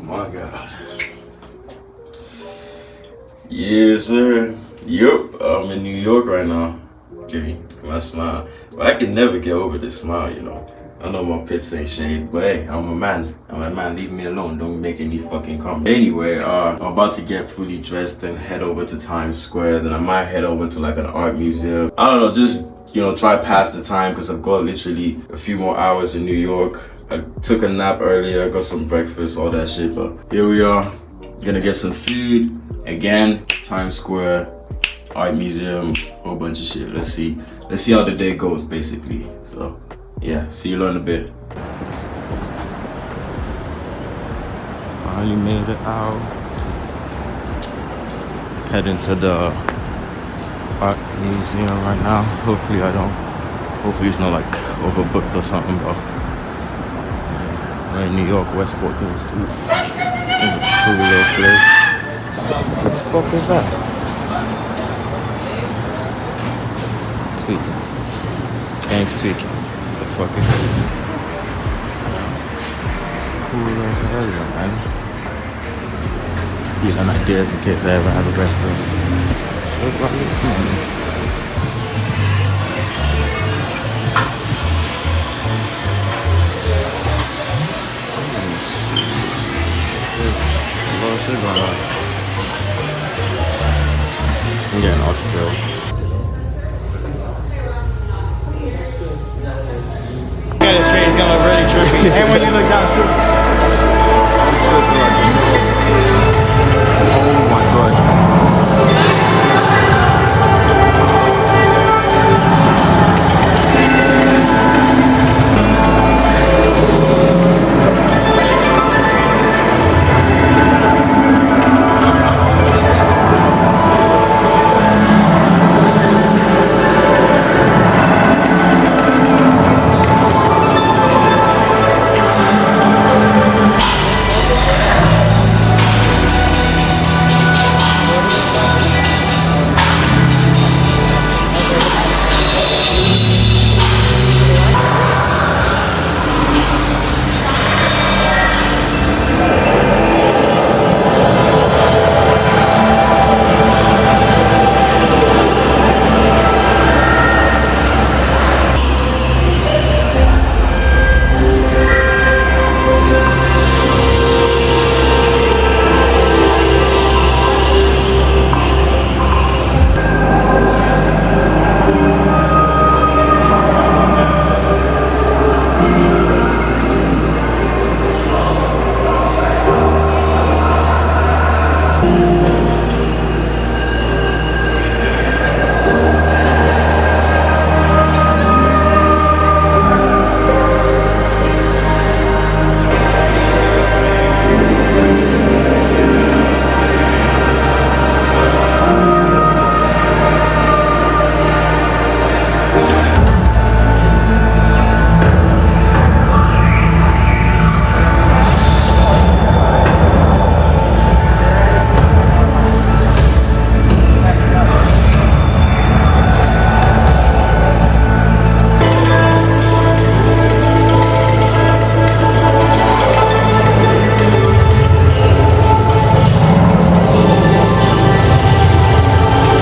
My God. Yes, sir. Yup, I'm in New York right now. Give me my smile. But I can never get over this smile, you know. I know my pits ain't shade, but hey, I'm a man. Leave me alone. Don't make any fucking comment. Anyway, I'm about to get fully dressed and head over to Times Square. Then I might head over to like an art museum. I don't know, just, you know, try pass the time because I've got literally a few more hours in New York. I took a nap earlier, got some breakfast, all that shit, but here we are. Gonna get some food. Again, Times Square, art museum, whole bunch of shit. Let's see how the day goes, basically. So yeah, see you in a bit. Finally made it out. Heading to the art museum right now. Hopefully it's not like overbooked or something, but we're in New York, West 14th Street. It's a cool little place. What the fuck is that? Tweaking. Gang's tweaking. What the fuck is that? Cool as hell, man. Stealing ideas in case I ever have a restaurant. So fucking cool. I'm getting Artechouse. Yeah, this tree is gonna look really trippy. And when you look down too. Oh my God.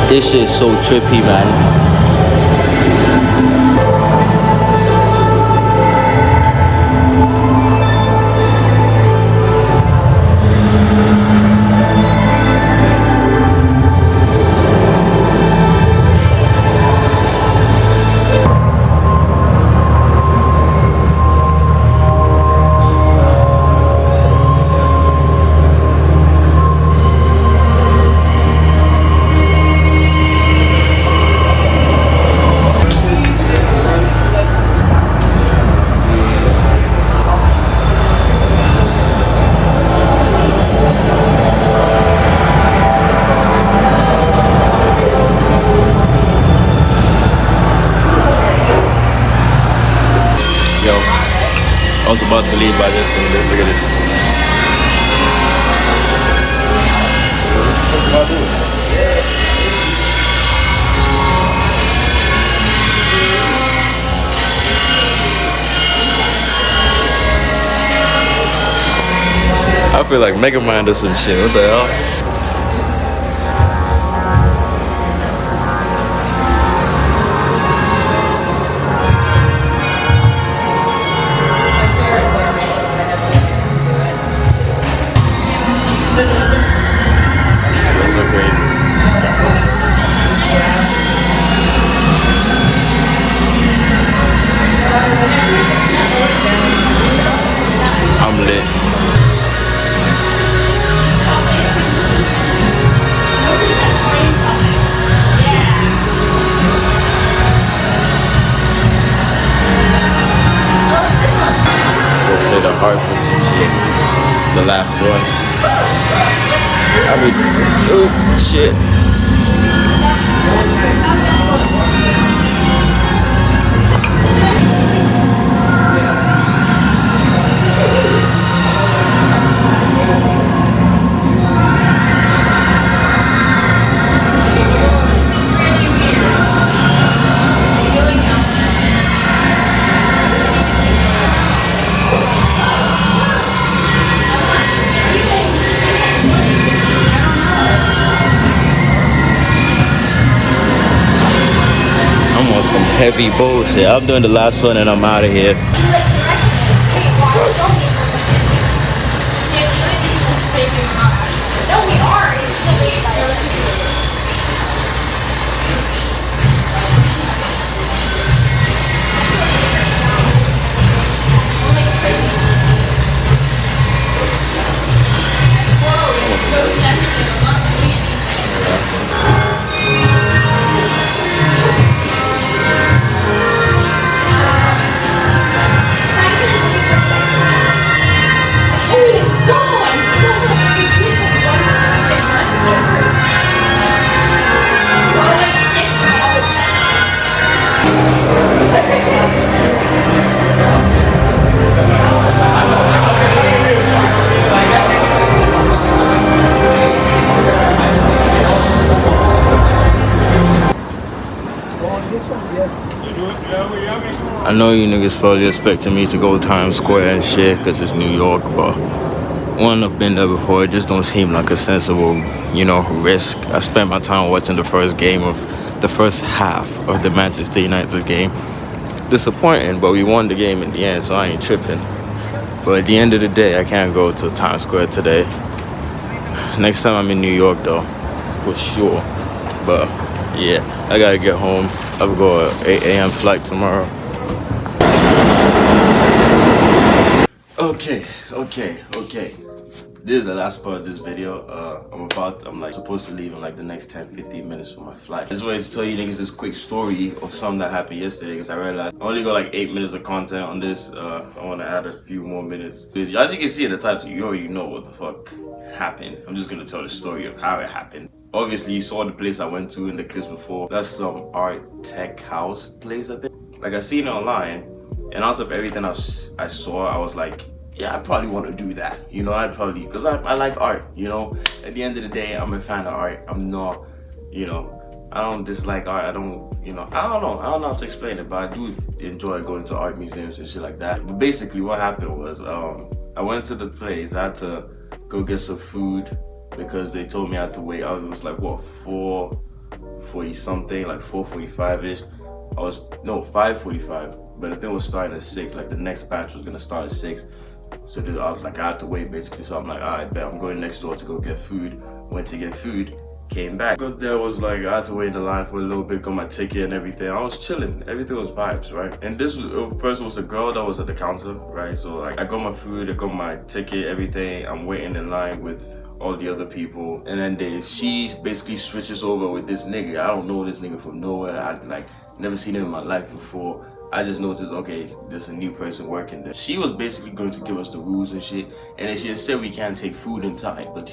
This shit is so trippy, man. I was about to leave by this and look at this. What am I doing? I I feel like Mega Mind or some shit. What the hell? That's so crazy. I'm lit. Go play the harp or some shit. The last one. I mean, oh shit. Some heavy bullshit. I'm doing the last one and I'm out of here. I know you niggas probably expecting me to go Times Square and shit because it's New York, but one, I've been there before. It just don't seem like a sensible, you know, risk. I spent my time watching the first half of the Manchester United game. Disappointing, but we won the game in the end, so I ain't tripping. But at the end of the day, I can't go to Times Square today. Next time I'm in New York, though, for sure. But yeah, I gotta get home. I'll go an 8 a.m. flight tomorrow. Okay. This is the last part of this video. I'm like supposed to leave in like the next 10-15 minutes for my flight. This way to tell you niggas this quick story of something that happened yesterday, because I realized I only got like 8 minutes of content on this. I want to add a few more minutes. As you can see in the title, you already know what the fuck happened. I'm just gonna tell the story of how it happened. Obviously, you saw the place I went to in the clips before. That's some Artechouse place, I think. Like, I seen it online, and out of everything I saw, I was like, yeah, I probably want to do that. You know, because I like art, you know. At the end of the day, I'm a fan of art. I'm not, you know, I don't dislike art. I don't know how to explain it, but I do enjoy going to art museums and shit like that. But basically what happened was, I went to the place. I had to go get some food because they told me I had to wait. It was like, what, 4:40 something, like 4:45-ish. 5:45, but the thing was starting at 6. Like, the next batch was gonna start at 6. So I was like, I had to wait basically. So I'm like, alright, bet I'm going next door to go get food. Went to get food, came back. Got there, was like, I had to wait in the line for a little bit, got my ticket and everything. I was chilling, everything was vibes, right? And this was, first was a girl that was at the counter, right? So like, I got my food, I got my ticket, everything. I'm waiting in line with all the other people, and then she basically switches over with this nigga. I don't know this nigga from nowhere. I like never seen him in my life before. I just noticed, okay, there's a new person working there. She was basically going to give us the rules and shit, and then she had said we can't take food inside, but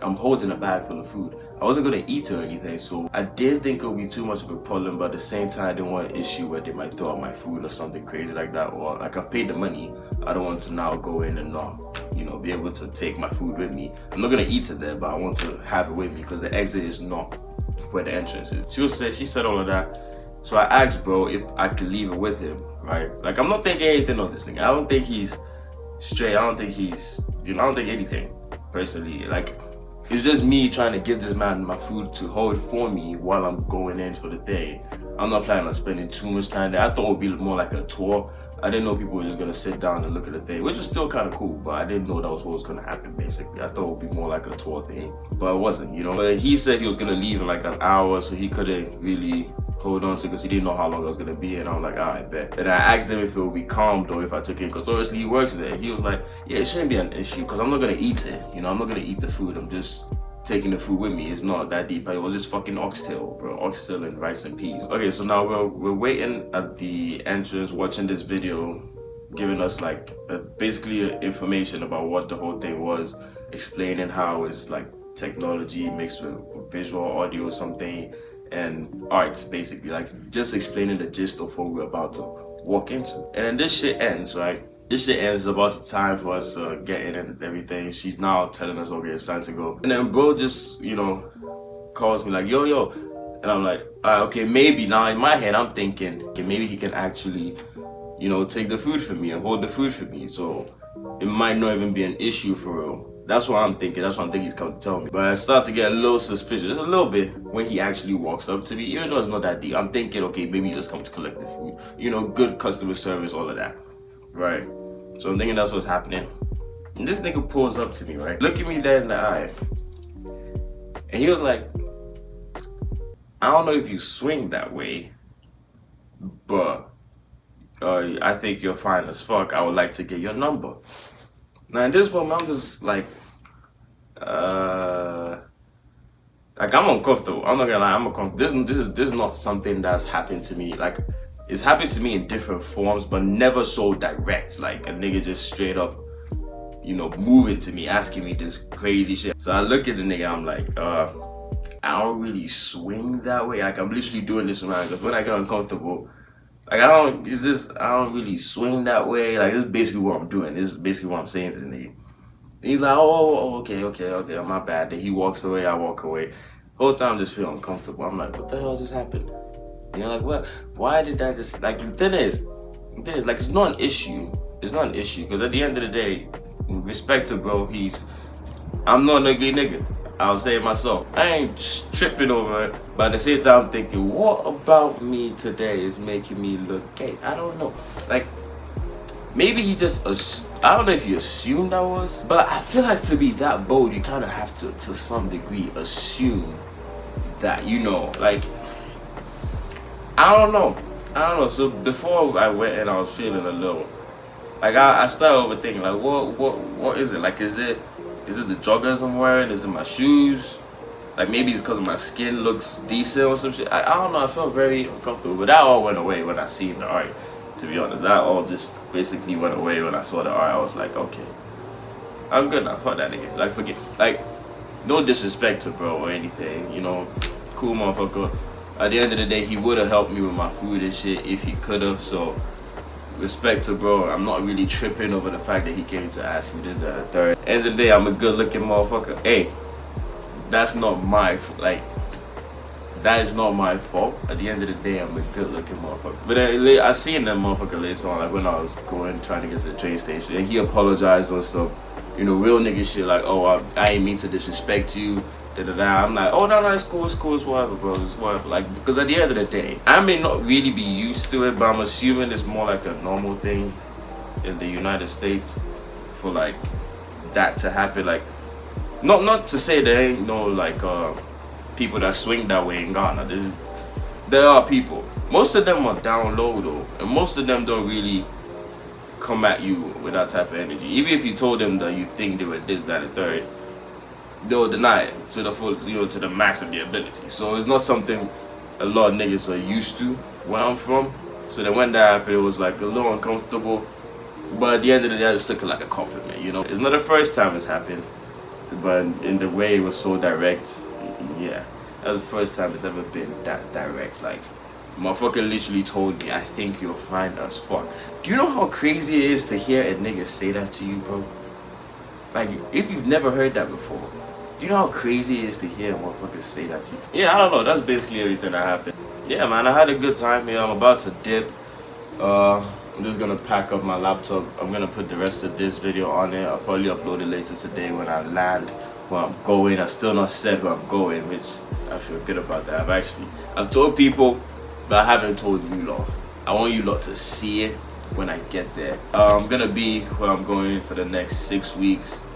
I'm holding a bag full of food. I wasn't gonna eat or anything, so I didn't think it would be too much of a problem, but at the same time, I didn't want an issue where they might throw out my food or something crazy like that, or like, I've paid the money. I don't want to now go in and not, you know, be able to take my food with me. I'm not gonna eat it there, but I want to have it with me because the exit is not where the entrance is. She said all of that. So I asked bro if I could leave it with him, right? Like, I'm not thinking anything of this nigga. I don't think he's straight. I don't think he's, I don't think anything, personally. Like, it's just me trying to give this man my food to hold for me while I'm going in for the day. I'm not planning on spending too much time there. I thought it would be more like a tour. I didn't know people were just gonna sit down and look at the thing, which is still kind of cool, but I didn't know that was what was gonna happen, basically. I thought it would be more like a tour thing, but it wasn't, But he said he was gonna leave in like an hour, so he couldn't really hold on to it because he didn't know how long I was gonna be, and I was like, alright, bet. And I asked him if it would be calm though if I took it, because obviously he works there. He was like, yeah, it shouldn't be an issue, because I'm not gonna eat it, I'm not gonna eat the food, I'm just taking the food with me. It's not that deep. It was just fucking oxtail, bro. Oxtail and rice and peas. Okay, so now we're waiting at the entrance, watching this video, giving us like basically information about what the whole thing was, explaining how it's like technology mixed with visual, audio, something, and arts, basically, like just explaining the gist of what we're about to walk into. And then this shit ends, right? This shit ends, about the time for us to get in and everything. She's now telling us, okay, it's time to go. And then bro just, calls me like, yo. And I'm like, okay, maybe. Now in my head, I'm thinking, okay, maybe he can actually, take the food for me and hold the food for me. So it might not even be an issue for real. That's what I'm thinking. That's what I'm thinking he's come to tell me. But I start to get a little suspicious, just a little bit, when he actually walks up to me. Even though it's not that deep, I'm thinking, okay, maybe he just come to collect the food. Good customer service, all of that. Right. So I'm thinking that's what's happening. And this nigga pulls up to me, right? Look at me dead in the eye. And he was like, I don't know if you swing that way, but I think you're fine as fuck. I would like to get your number. Now in this moment, I'm just like I'm uncomfortable. I'm not gonna lie, I'm uncomfortable. This is not something that's happened to me. Like, it's happened to me in different forms, but never so direct. Like a nigga just straight up, moving to me, asking me this crazy shit. So I look at the nigga, I'm like, I don't really swing that way. Like, I'm literally doing this around, because when I get uncomfortable, like I don't really swing that way. Like, this is basically what I'm doing. This is basically what I'm saying to the nigga. And he's like, oh, okay, my bad. Then he walks away, I walk away. Whole time I just feel uncomfortable. I'm like, what the hell just happened? Like, what? Why did that just, like, the thing is, like, it's not an issue. It's not an issue, because at the end of the day, respect to bro, I'm not an ugly nigga. I'll say it myself. I ain't tripping over it, but at the same time, I'm thinking, what about me today is making me look gay? I don't know. Like, maybe he just, I don't know if he assumed I was, but I feel like to be that bold, you kind of have to some degree, assume that, like, I don't know. So before I went in, I was feeling a little, like, I started overthinking, like, what is it? Like, is it the joggers I'm wearing? Is it my shoes? Like, maybe it's because my skin looks decent or some shit. I don't know. I felt very uncomfortable, but that all went away when I seen the art. To be honest, that all just basically went away when I saw the art. I was like, okay, I'm good now. Fuck that nigga. Like, forget. Like, no disrespect to bro or anything. Cool motherfucker. At the end of the day, he would have helped me with my food and shit if he could have. So, respect to bro. I'm not really tripping over the fact that he came to ask me this, that, and the third. End of the day, I'm a good looking motherfucker. Hey, that's not my, that is not my fault. At the end of the day, I'm a good looking motherfucker. But I seen that motherfucker later on, like when I was trying to get to the train station, and he apologized on some, real nigga shit, like, oh, I ain't mean to disrespect you. I'm like, oh, no, it's cool, it's whatever, bro, it's whatever. Like, because at the end of the day, I may not really be used to it, but I'm assuming it's more like a normal thing in the United States for, like, that to happen. Like, not to say there ain't no, like, people that swing that way in Ghana. There are people. Most of them are down low, though, and most of them don't really come at you with that type of energy. Even if you told them that you think they were this, that, and third, they'll deny it to the full, to the max of their ability. So it's not something a lot of niggas are used to where I'm from. So then when that happened, it was like a little uncomfortable. But at the end of the day, I just took it like a compliment, It's not the first time it's happened, but in the way it was so direct, yeah. That was the first time it's ever been that direct. Like, motherfucker literally told me, I think you're fine as fuck. Do you know how crazy it is to hear a nigga say that to you, bro? Like, if you've never heard that before, do you know how crazy it is to hear motherfuckers say that to you? Yeah, I don't know. That's basically everything that happened. Yeah, man, I had a good time here. I'm about to dip. I'm just gonna pack up my laptop. I'm gonna put the rest of this video on it. I'll probably upload it later today when I land where I'm going. I've still not said where I'm going, which I feel good about that. I've told people, but I haven't told you lot. I want you lot to see it when I get there. I'm gonna be where I'm going for the next 6 weeks,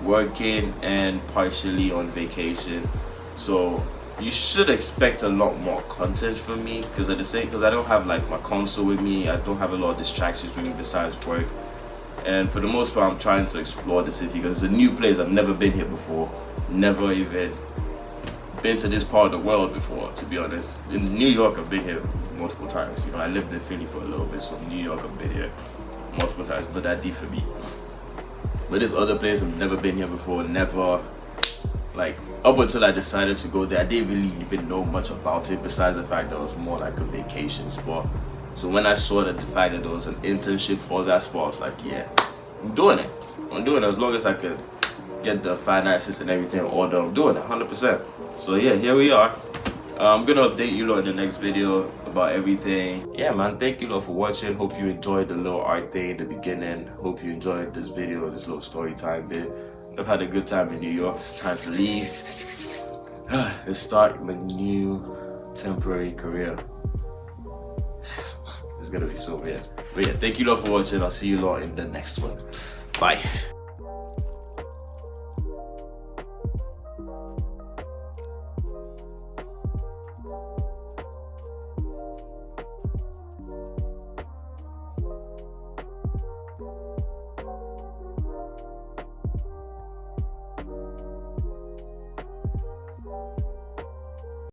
working and partially on vacation. So you should expect a lot more content from me because I don't have like my console with me. I don't have a lot of distractions with me besides work. And for the most part, I'm trying to explore the city because it's a new place. I've never been here before. Never even been to this part of the world before, to be honest. In New York, I've been here multiple times. You know, I lived in Philly for a little bit, so New York, I've been here multiple times. Not that deep for me. But this other place, I've never been here before. Never. Like, up until I decided to go there, I didn't really even know much about it besides the fact that it was more like a vacation spot. So when I saw that the fact that there was an internship for that spot, I was like, yeah, I'm doing it. I'm doing it as long as I could get the finances and everything in order. I'm doing it 100%. So yeah, here we are. I'm gonna update you lot in the next video about everything. Yeah, man, thank you lot for watching. Hope you enjoyed the little art thing in the beginning. Hope you enjoyed this video, this little story time bit. I've had a good time in New York. It's time to leave. Let's start my new temporary career. It's gonna be so weird. But yeah, thank you lot for watching. I'll see you lot in the next one. Bye.